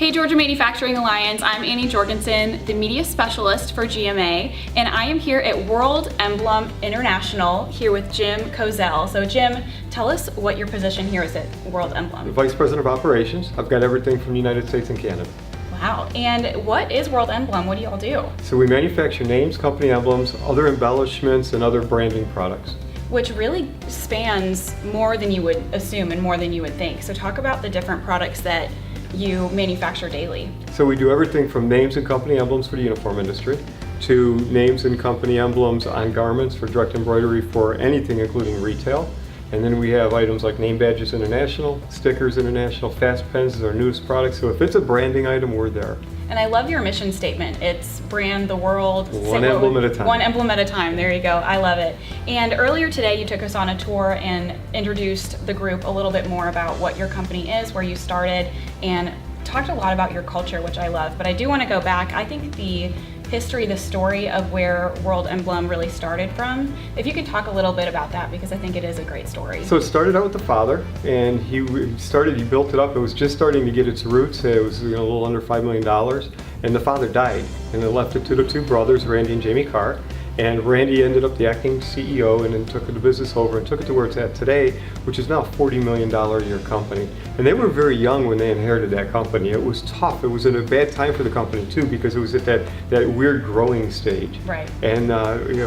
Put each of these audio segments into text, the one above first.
Hey Georgia Manufacturing Alliance, I'm Annie Jorgensen, the media specialist for GMA, and I am here at World Emblem International here with Jim Kozel. So Jim, tell us what your position here is at World Emblem. The Vice President of Operations. I've got everything from the United States and Canada. Wow, and what is World Emblem? What do y'all do? So we manufacture names, company emblems, other embellishments, and other branding products. Which really spans more than you would assume and more than you would think. So talk about the different products that you manufacture daily. So we do everything from names and company emblems for the uniform industry to names and company emblems on garments for direct embroidery for anything including retail. And then we have items like name badges international, stickers international, fast pens is our newest product. So if it's a branding item, we're there. And I love your mission statement. It's brand the world. One emblem at a time. One emblem at a time. There you go. I love it. And earlier today, you took us on a tour and introduced the group a little bit more about what your company is, where you started, and talked a lot about your culture, which I love. But I do want to go back. I think the history, the story of where World Emblem really started from, if you could talk a little bit about that, because I think it is a great story. So it started out with the father, and he built it up. It was just starting to get its roots. It was a little under $5 million, and the father died, and they left it to the two brothers, Randy and Jamie Carr. And Randy ended up the acting CEO and then took the business over and took it to where it's at today, which is now a $40 million a year company. And they were very young when they inherited that company. It was tough. It was at a bad time for the company too, because it was at that weird growing stage. Right. And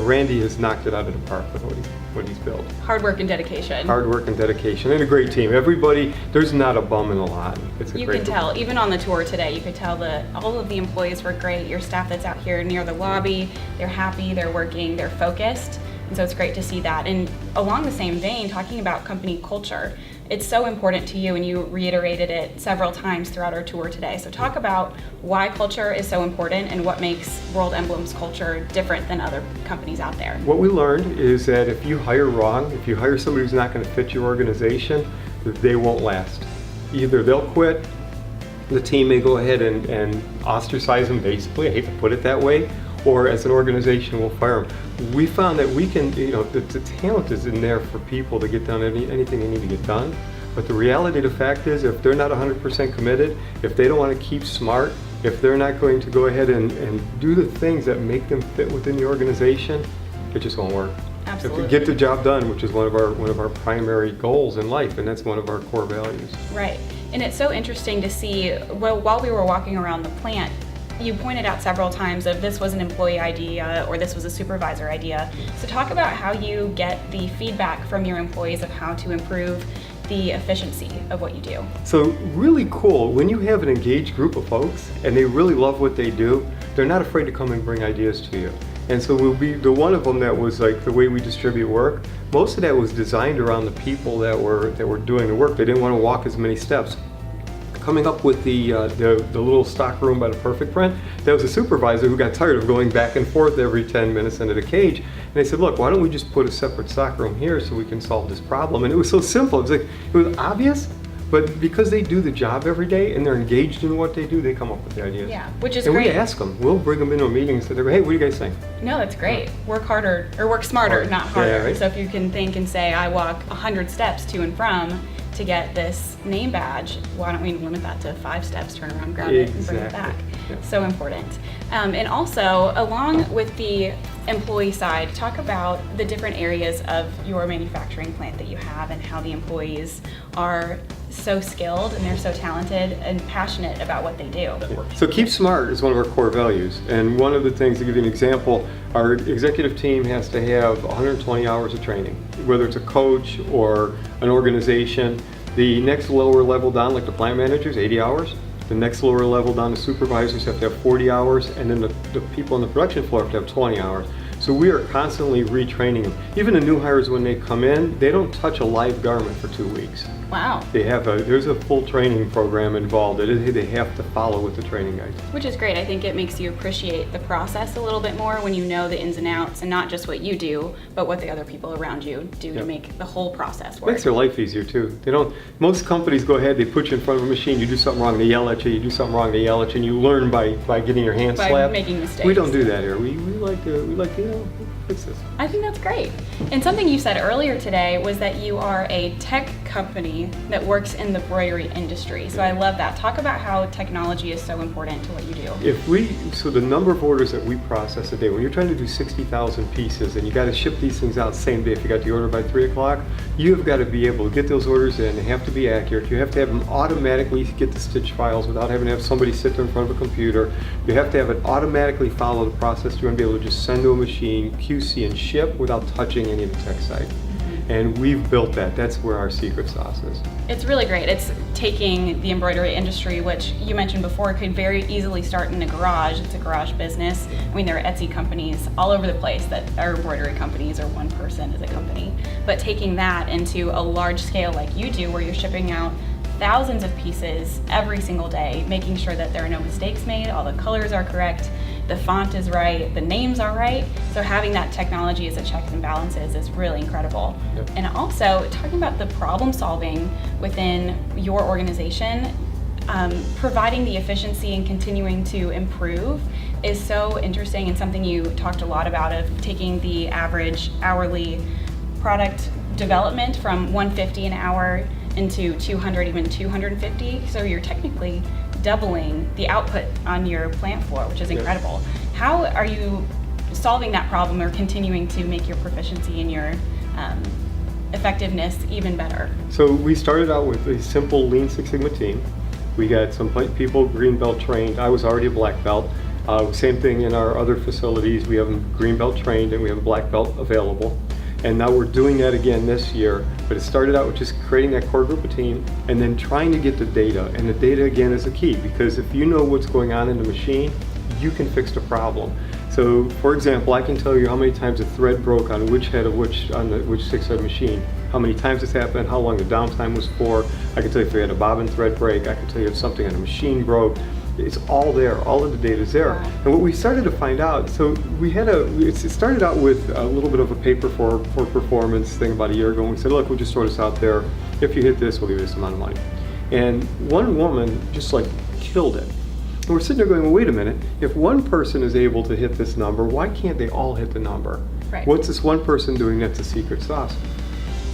Randy has knocked it out of the park with what he's built. Hard work and dedication. Hard work and dedication, and a great team. Everybody, there's not a bum in the lot. You can tell, even on the tour today, you could tell that all of the employees were great. Your staff that's out here near the lobby, they're happy, they're working, they're focused. And so it's great to see that. And along the same vein, talking about company culture, it's so important to you, and you reiterated it several times throughout our tour today. So talk about why culture is so important and what makes World Emblem's culture different than other companies out there. What we learned is that if you hire wrong, if you hire somebody who's not going to fit your organization, they won't last. Either they'll quit, the team may go ahead and ostracize them, basically, I hate to put it that way, or as an organization we'll fire them. We found that we can, the talent is in there for people to get done anything they need to get done. But the reality of the fact is, if they're not 100% committed, if they don't want to keep smart, if they're not going to go ahead and do the things that make them fit within the organization, it just won't work. Absolutely. If we get the job done, which is one of our primary goals in life, and that's one of our core values. Right. And it's so interesting to see, while we were walking around the plant, you pointed out several times of this was an employee idea or this was a supervisor idea. So talk about how you get the feedback from your employees of how to improve the efficiency of what you do. So really cool, when you have an engaged group of folks and they really love what they do, they're not afraid to come and bring ideas to you. And so we'll be the one of them that was like the way we distribute work. Most of that was designed around the people that were doing the work. They didn't want to walk as many steps. Coming up with the little stock room by the perfect print, there was a supervisor who got tired of going back and forth every 10 minutes into the cage. And they said, look, why don't we just put a separate stock room here so we can solve this problem? And it was so simple. It was obvious, but because they do the job every day and they're engaged in what they do, they come up with the ideas. Yeah, which is great. And we ask them. We'll bring them into a meeting and say, hey, what do you guys think? No, that's great. Work harder, or work smarter, not harder. Yeah, right? So if you can think and say, I walk 100 steps to and from to get this name badge, why don't we limit that to 5 steps, turn around, grab it, and bring it back? Yeah. So important. And also, along with the employee side, talk about the different areas of your manufacturing plant that you have and how the employees are so skilled and they're so talented and passionate about what they do. So keep smart is one of our core values, and one of the things, to give you an example, our executive team has to have 120 hours of training, whether it's a coach or an organization. The next lower level down, like the plant managers, 80 hours. The next lower level down, the supervisors have to have 40 hours, and then the people on the production floor have to have 20 hours. So we are constantly retraining them. Even the new hires, when they come in, they don't touch a live garment for 2 weeks. Wow. There's a full training program involved that they have to follow with the training guides. Which is great. I think it makes you appreciate the process a little bit more when you know the ins and outs, and not just what you do, but what the other people around you do to make the whole process work. It makes their life easier too. Most companies go ahead, they put you in front of a machine, you do something wrong, they yell at you, you do something wrong, they yell at you, and you learn by getting your hands slapped. By making mistakes. We don't do that here. We like to fix this. I think that's great. And something you said earlier today was that you are a tech company that works in the embroidery industry. So I love that. Talk about how technology is so important to what you do. So the number of orders that we process a day, when you're trying to do 60,000 pieces and you got to ship these things out same day, if you got the order by 3 o'clock, you've got to be able to get those orders in. They have to be accurate. You have to have them automatically get the stitch files without having to have somebody sit there in front of a computer. You have to have it automatically follow the process. You want to be able to just send to a machine, QC, and ship without touching any of the tech site. And we've built that. That's where our secret sauce is. It's really great. It's taking the embroidery industry, which you mentioned before could very easily start in a garage. It's a garage business. I mean, there are Etsy companies all over the place that are embroidery companies, or one person is a company. But taking that into a large scale like you do, where you're shipping out thousands of pieces every single day, making sure that there are no mistakes made, all the colors are correct, the font is right, the names are right. So having that technology as a checks and balances is really incredible. Yep. And also talking about the problem solving within your organization, providing the efficiency and continuing to improve is so interesting, and something you talked a lot about, of taking the average hourly product development from $150 an hour into 200, even 250. So you're technically doubling the output on your plant floor, which is incredible. How are you solving that problem or continuing to make your proficiency and your effectiveness even better? So we started out with a simple Lean Six Sigma team. We got some people green belt trained. I was already a black belt. Same thing in our other facilities. We have them green belt trained and we have a black belt available. And now we're doing that again this year, but it started out with just creating that core group of team and then trying to get the data. And the data again is the key, because if you know what's going on in the machine, you can fix the problem. So for example, I can tell you how many times a thread broke on which head of which 6-head machine, how many times it's happened, how long the downtime was for. I can tell you if we had a bobbin thread break. I can tell you if something on a machine broke. It's all there, all of the data is there. Wow. And what we started to find out, so it started out with a little bit of a paper for performance thing about a year ago, and we said, look, we'll just throw this out there. If you hit this, we'll give you this amount of money. And one woman just like killed it. And we're sitting there going, well, wait a minute, if one person is able to hit this number, why can't they all hit the number? Right. What's this one person doing that's a secret sauce?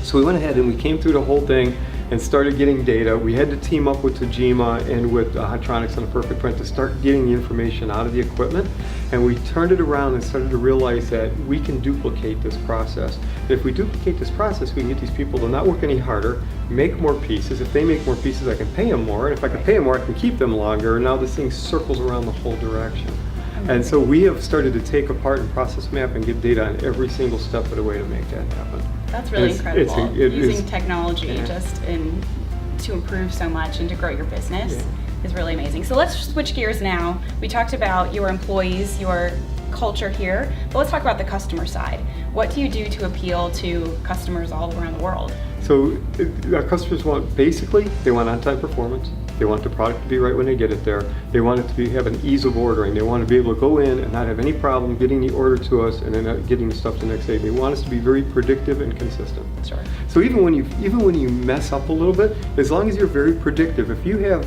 So we went ahead and we came through the whole thing and started getting data. We had to team up with Tajima and with Hydronics on a Perfect Print to start getting the information out of the equipment. And we turned it around and started to realize that we can duplicate this process. And if we duplicate this process, we can get these people to not work any harder, make more pieces. If they make more pieces, I can pay them more. And if I can pay them more, I can keep them longer. And now this thing circles around the whole direction. And so we have started to take apart and process map and get data on every single step of the way to make that happen. That's really incredible. It Using is, technology to improve so much and to grow your business is really amazing. So let's switch gears now. We talked about your employees, your culture here, but let's talk about the customer side. What do you do to appeal to customers all around the world? So our customers they want on-time performance. They want the product to be right when they get it there. They want it to have an ease of ordering. They want to be able to go in and not have any problem getting the order to us and then getting the stuff the next day. They want us to be very predictive and consistent. Sure. So even when you mess up a little bit, as long as you're very predictive, if you have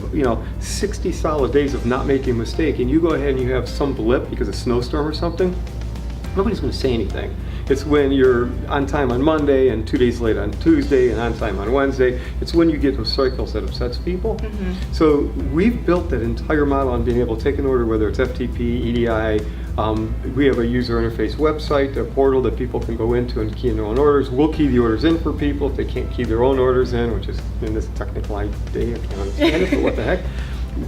60 solid days of not making a mistake and you go ahead and you have some blip because of a snowstorm or something, nobody's going to say anything. It's when you're on time on Monday and 2 days late on Tuesday and on time on Wednesday. It's when you get those cycles that upsets people. Mm-hmm. So we've built that entire model on being able to take an order, whether it's FTP, EDI. We have a user interface website, a portal that people can go into and key in their own orders. We'll key the orders in for people if they can't key their own orders in, which is in this technical day, I can't understand it, but what the heck.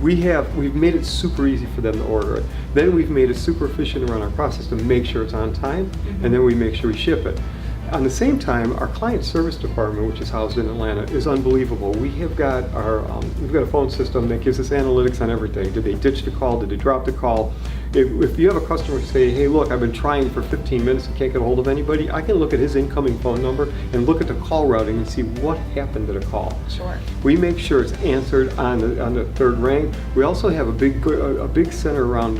We've made it super easy for them to order it. Then we've made it super efficient around our process to make sure it's on time, and then we make sure we ship it. On the same time, our client service department, which is housed in Atlanta, is unbelievable. We've got a phone system that gives us analytics on everything. Did they ditch the call? Did they drop the call? If you have a customer say, hey, look, I've been trying for 15 minutes and can't get a hold of anybody, I can look at his incoming phone number and look at the call routing and see what happened to the call. Sure. We make sure it's answered on the third ring. We also have a big center around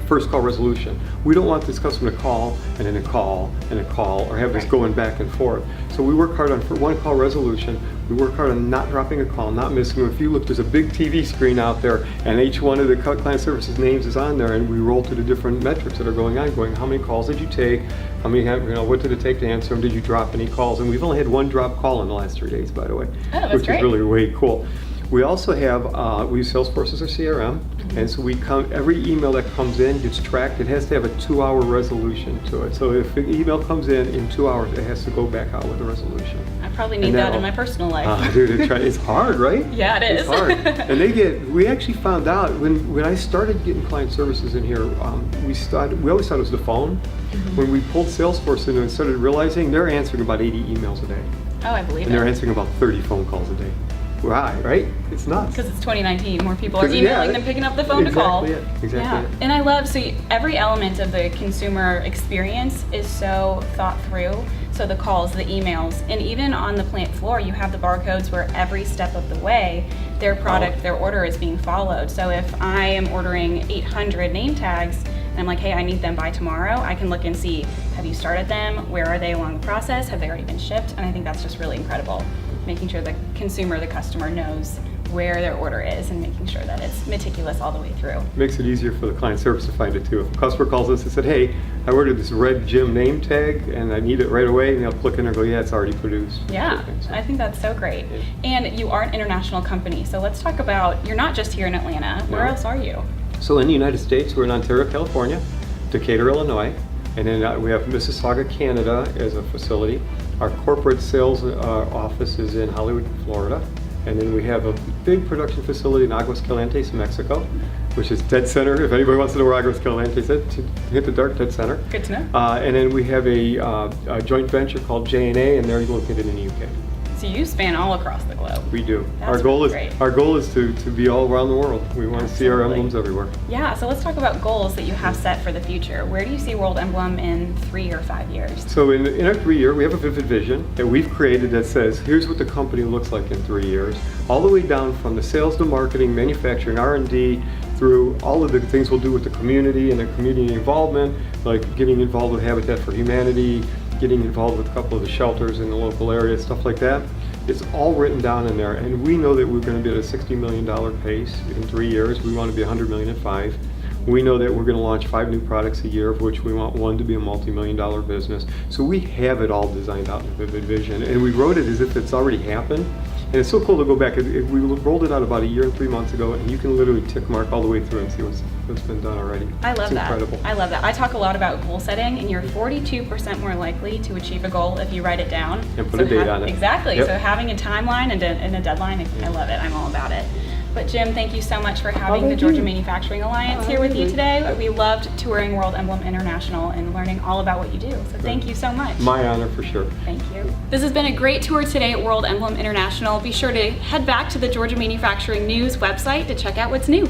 first call resolution. We don't want this customer to call and then a call and a call or have this going back and forth. So we work hard on one call resolution. We work hard on not dropping a call, not missing them. If you look, there's a big TV screen out there, and each one of the client services names is on there, and we roll through the different metrics that are going on, going how many calls did you take, how many, what did it take to answer them, did you drop any calls? And we've only had one drop call in the last 3 days, by the way, which great. is really way cool. We also have, we use Salesforce as our CRM, and so every email that comes in gets tracked. It has to have a 2-hour resolution to it. So if an email comes in 2 hours, it has to go back out with a resolution. I probably need that in my personal life. Dude, it's hard, right? Yeah, it is. It's hard. And we actually found out, when I started getting client services in here, we always thought it was the phone. When we pulled Salesforce in and started realizing they're answering about 80 emails a day. Oh, I believe it. And they're answering about 30 phone calls a day. Why, right? It's nuts. Because it's 2019, more people are emailing than picking up the phone to call. Exactly it. And I love, so every element of the consumer experience is so thought through. So the calls, the emails, and even on the plant floor, you have the barcodes where every step of the way, their product, their order is being followed. So if I am ordering 800 name tags, and I'm like, hey, I need them by tomorrow, I can look and see, have you started them? Where are they along the process? Have they already been shipped? And I think that's just really incredible. Making sure the consumer, the customer knows where their order is and making sure that it's meticulous all the way through. Makes it easier for the client service to find it too. If a customer calls us and said, hey, I ordered this red gym name tag and I need it right away, and they'll click in and go, yeah, it's already produced. Yeah, I think that's so great. Yeah. And you are an international company, so let's talk about, you're not just here in Atlanta. Where else are you? So in the United States, we're in Ontario, California, Decatur, Illinois, and then we have Mississauga, Canada as a facility. Our corporate sales office is in Hollywood, Florida. And then we have a big production facility in Aguascalientes, Mexico, which is dead center. If anybody wants to know where Aguascalientes is, to hit the dark dead center. Good to know. And then we have a joint venture called J&A, and they're located in the UK. So you span all across the globe. We do. That's Our goal great. is to be all around the world. We want to see our emblems everywhere. Yeah, so let's talk about goals that you have set for the future. Where do you see World Emblem in 3 or 5 years? So in our 3 year, we have a vivid vision that we've created that says, here's what the company looks like in 3 years, all the way down from the sales to marketing, manufacturing, R&D, through all of the things we'll do with the community and the community involvement, like getting involved with Habitat for Humanity, getting involved with a couple of the shelters in the local area, stuff like that. It's all written down in there, and we know that we're going to be at a $60 million pace in 3 years. We want to be $100 million in 5. We know that we're going to launch 5 new products a year, of which we want 1 to be a multi-million-dollar business. So we have it all designed out in the vivid vision, and we wrote it as if it's already happened. And it's so cool to go back. We rolled it out about 1 year and 3 months ago, and you can literally tick mark all the way through and see what's been done already. I love that. Incredible. I love that. I talk a lot about goal setting, and you're 42% more likely to achieve a goal if you write it down. And put a date on it. Exactly. Yep. So having a timeline and a deadline, I love it. I'm all about it. But Jim, thank you so much for having the Georgia Manufacturing Alliance here with you today. We loved touring World Emblem International and learning all about what you do. So thank you so much. My honor, for sure. Thank you. This has been a great tour today at World Emblem International. Be sure to head back to the Georgia Manufacturing News website to check out what's new.